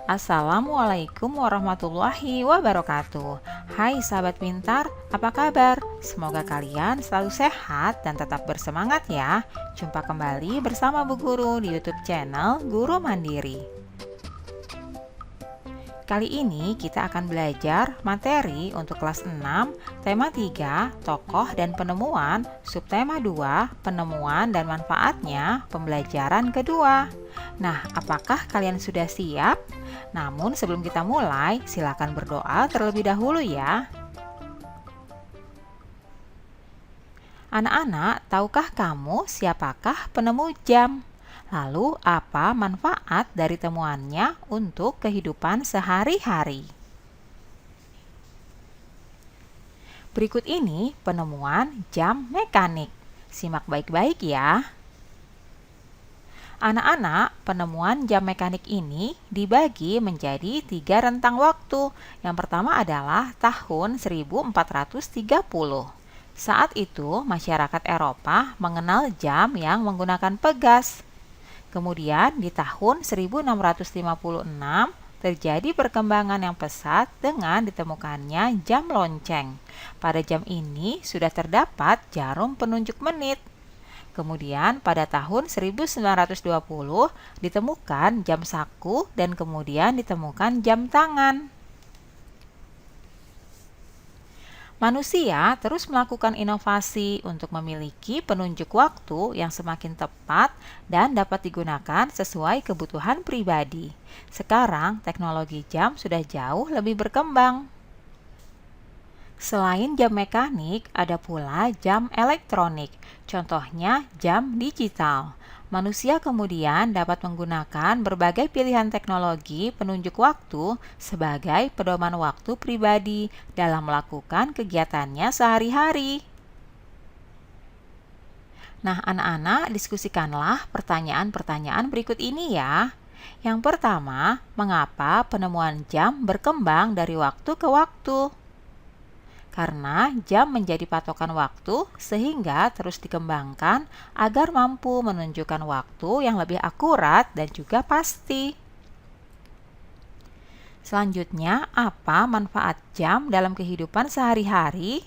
Assalamualaikum warahmatullahi wabarakatuh. Hai sahabat pintar, apa kabar? Semoga kalian selalu sehat dan tetap bersemangat ya. Jumpa kembali bersama Bu Guru di YouTube channel Guru Mandiri. Kali ini kita akan belajar materi untuk kelas 6, tema 3, tokoh dan penemuan, subtema 2, penemuan dan manfaatnya, pembelajaran kedua. Nah, apakah kalian sudah siap? Namun sebelum kita mulai, silakan berdoa terlebih dahulu ya. Anak-anak, tahukah kamu siapakah penemu jam? Lalu, apa manfaat dari temuannya untuk kehidupan sehari-hari? Berikut ini penemuan jam mekanik. Simak baik-baik ya. Anak-anak, penemuan jam mekanik ini dibagi menjadi 3 rentang waktu. Yang pertama adalah tahun 1430. Saat itu, masyarakat Eropa mengenal jam yang menggunakan pegas. Kemudian di tahun 1656 terjadi perkembangan yang pesat dengan ditemukannya jam lonceng. Pada jam ini sudah terdapat jarum penunjuk menit. Kemudian pada tahun 1920 ditemukan jam saku dan kemudian ditemukan jam tangan. Manusia terus melakukan inovasi untuk memiliki penunjuk waktu yang semakin tepat dan dapat digunakan sesuai kebutuhan pribadi. Sekarang, teknologi jam sudah jauh lebih berkembang. Selain jam mekanik, ada pula jam elektronik, contohnya jam digital. Manusia kemudian dapat menggunakan berbagai pilihan teknologi penunjuk waktu sebagai pedoman waktu pribadi dalam melakukan kegiatannya sehari-hari. Nah, anak-anak, diskusikanlah pertanyaan-pertanyaan berikut ini ya. Yang pertama, mengapa penemuan jam berkembang dari waktu ke waktu? Karena jam menjadi patokan waktu sehingga terus dikembangkan agar mampu menunjukkan waktu yang lebih akurat dan juga pasti. Selanjutnya, apa manfaat jam dalam kehidupan sehari-hari?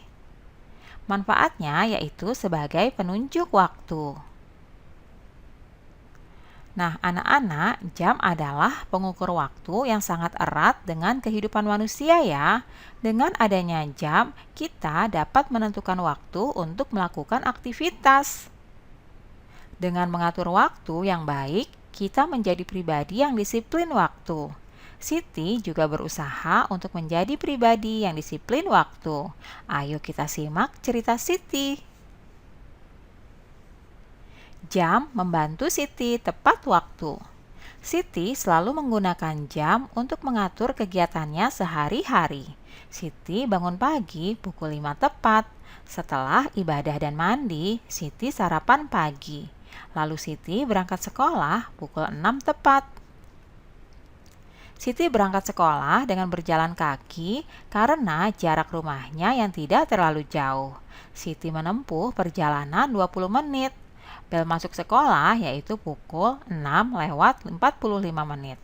Manfaatnya yaitu sebagai penunjuk waktu. Nah, anak-anak, jam adalah pengukur waktu yang sangat erat dengan kehidupan manusia ya. Dengan adanya jam, kita dapat menentukan waktu untuk melakukan aktivitas. Dengan mengatur waktu yang baik, kita menjadi pribadi yang disiplin waktu. Siti juga berusaha untuk menjadi pribadi yang disiplin waktu. Ayo kita simak cerita Siti. Jam membantu Siti tepat waktu. Siti selalu menggunakan jam untuk mengatur kegiatannya sehari-hari. Siti bangun pagi pukul 5 tepat. Setelah ibadah dan mandi, Siti sarapan pagi. Lalu Siti berangkat sekolah pukul 6 tepat. Siti berangkat sekolah dengan berjalan kaki karena jarak rumahnya yang tidak terlalu jauh. Siti menempuh perjalanan 20 menit. Bel masuk sekolah yaitu pukul 6:45 menit.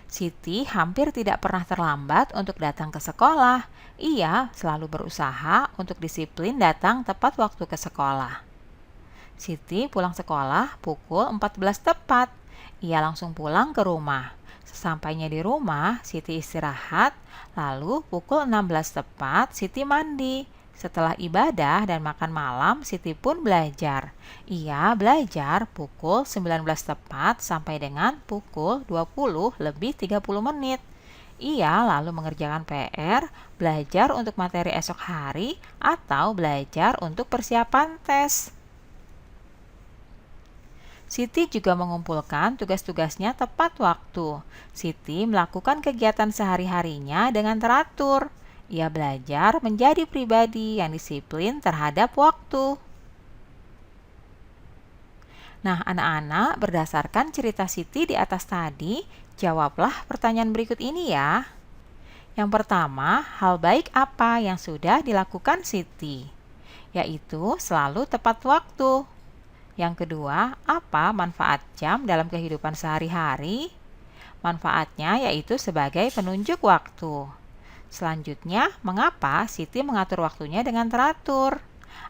Siti hampir tidak pernah terlambat untuk datang ke sekolah. Ia selalu berusaha untuk disiplin datang tepat waktu ke sekolah. Siti pulang sekolah pukul 14 tepat. Ia langsung pulang ke rumah. Sesampainya di rumah, Siti istirahat, lalu pukul 16 tepat Siti mandi. Setelah ibadah dan makan malam, Siti pun belajar. Ia belajar pukul 19 tepat sampai dengan pukul 20:30 menit. Ia lalu mengerjakan PR, belajar untuk materi esok hari, atau belajar untuk persiapan tes. Siti juga mengumpulkan tugas-tugasnya tepat waktu. Siti melakukan kegiatan sehari-harinya dengan teratur. Ia belajar menjadi pribadi yang disiplin terhadap waktu. Nah, anak-anak, berdasarkan cerita Siti di atas tadi, jawablah pertanyaan berikut ini ya. Yang pertama, hal baik apa yang sudah dilakukan Siti? Yaitu selalu tepat waktu. Yang kedua, apa manfaat jam dalam kehidupan sehari-hari? Manfaatnya yaitu sebagai penunjuk waktu. Selanjutnya, mengapa Siti mengatur waktunya dengan teratur?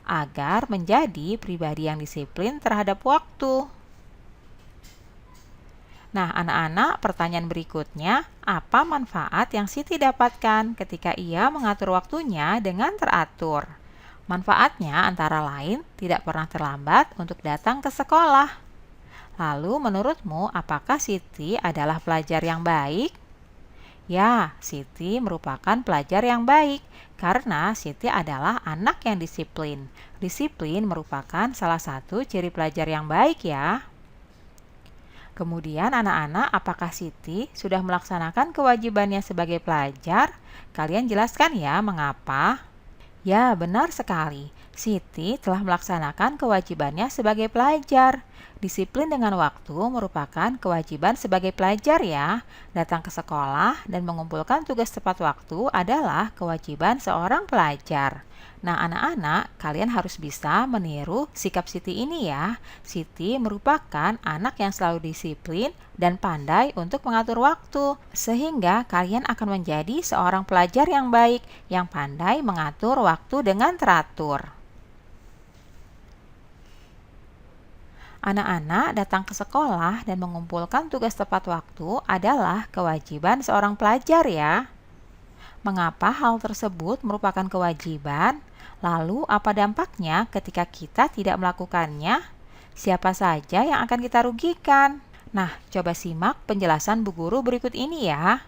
Agar menjadi pribadi yang disiplin terhadap waktu. Nah, anak-anak, pertanyaan berikutnya, apa manfaat yang Siti dapatkan ketika ia mengatur waktunya dengan teratur? Manfaatnya antara lain tidak pernah terlambat untuk datang ke sekolah. Lalu menurutmu apakah Siti adalah pelajar yang baik? Ya, Siti merupakan pelajar yang baik karena Siti adalah anak yang disiplin. Disiplin merupakan salah satu ciri pelajar yang baik ya. Kemudian anak-anak, apakah Siti sudah melaksanakan kewajibannya sebagai pelajar? Kalian jelaskan ya mengapa. Ya, benar sekali. Siti telah melaksanakan kewajibannya sebagai pelajar. Disiplin dengan waktu merupakan kewajiban sebagai pelajar ya. Datang ke sekolah dan mengumpulkan tugas tepat waktu adalah kewajiban seorang pelajar. Nah, anak-anak, kalian harus bisa meniru sikap Siti ini ya. Siti merupakan anak yang selalu disiplin dan pandai untuk mengatur waktu, sehingga kalian akan menjadi seorang pelajar yang baik, yang pandai mengatur waktu dengan teratur. Anak-anak datang ke sekolah dan mengumpulkan tugas tepat waktu adalah kewajiban seorang pelajar ya. Mengapa hal tersebut merupakan kewajiban? Lalu apa dampaknya ketika kita tidak melakukannya? Siapa saja yang akan kita rugikan? Nah, coba simak penjelasan Bu Guru berikut ini ya.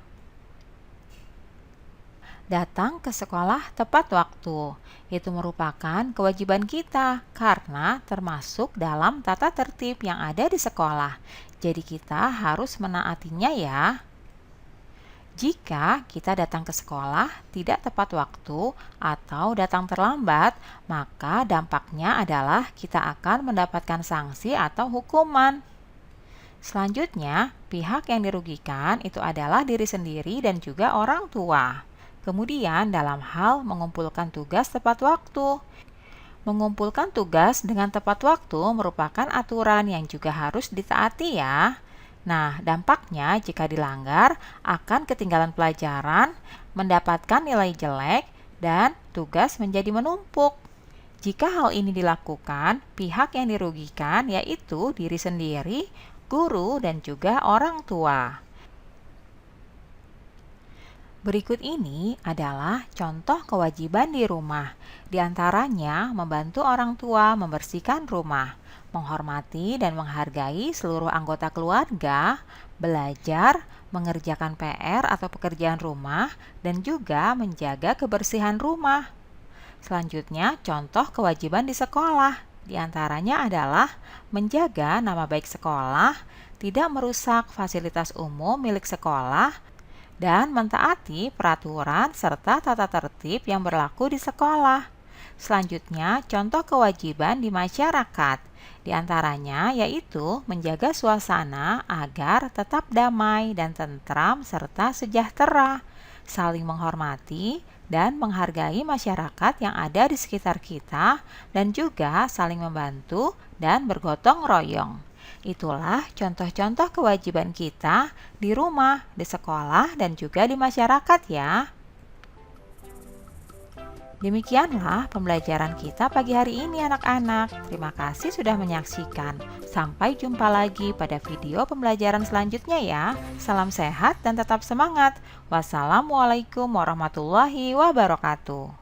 Datang ke sekolah tepat waktu. Itu merupakan kewajiban kita karena termasuk dalam tata tertib yang ada di sekolah. Jadi kita harus menaatinya ya. Jika kita datang ke sekolah tidak tepat waktu atau datang terlambat, maka dampaknya adalah kita akan mendapatkan sanksi atau hukuman. Selanjutnya, pihak yang dirugikan itu adalah diri sendiri dan juga orang tua. Kemudian, dalam hal mengumpulkan tugas tepat waktu. Mengumpulkan tugas dengan tepat waktu merupakan aturan yang juga harus ditaati ya. Nah, dampaknya jika dilanggar akan ketinggalan pelajaran, mendapatkan nilai jelek, dan tugas menjadi menumpuk. Jika hal ini dilakukan, pihak yang dirugikan yaitu diri sendiri, guru, dan juga orang tua. Berikut ini adalah contoh kewajiban di rumah. Di antaranya, membantu orang tua membersihkan rumah, menghormati dan menghargai seluruh anggota keluarga, belajar, mengerjakan PR atau pekerjaan rumah, dan juga menjaga kebersihan rumah. Selanjutnya, contoh kewajiban di sekolah. Di antaranya adalah menjaga nama baik sekolah, tidak merusak fasilitas umum milik sekolah, dan mentaati peraturan serta tata tertib yang berlaku di sekolah. Selanjutnya, contoh kewajiban di masyarakat. Di antaranya yaitu menjaga suasana agar tetap damai dan tentram serta sejahtera, saling menghormati dan menghargai masyarakat yang ada di sekitar kita, dan juga saling membantu dan bergotong royong. Itulah contoh-contoh kewajiban kita di rumah, di sekolah, dan juga di masyarakat ya. Demikianlah pembelajaran kita pagi hari ini anak-anak. Terima kasih sudah menyaksikan. Sampai jumpa lagi pada video pembelajaran selanjutnya ya. Salam sehat dan tetap semangat. Wassalamualaikum warahmatullahi wabarakatuh.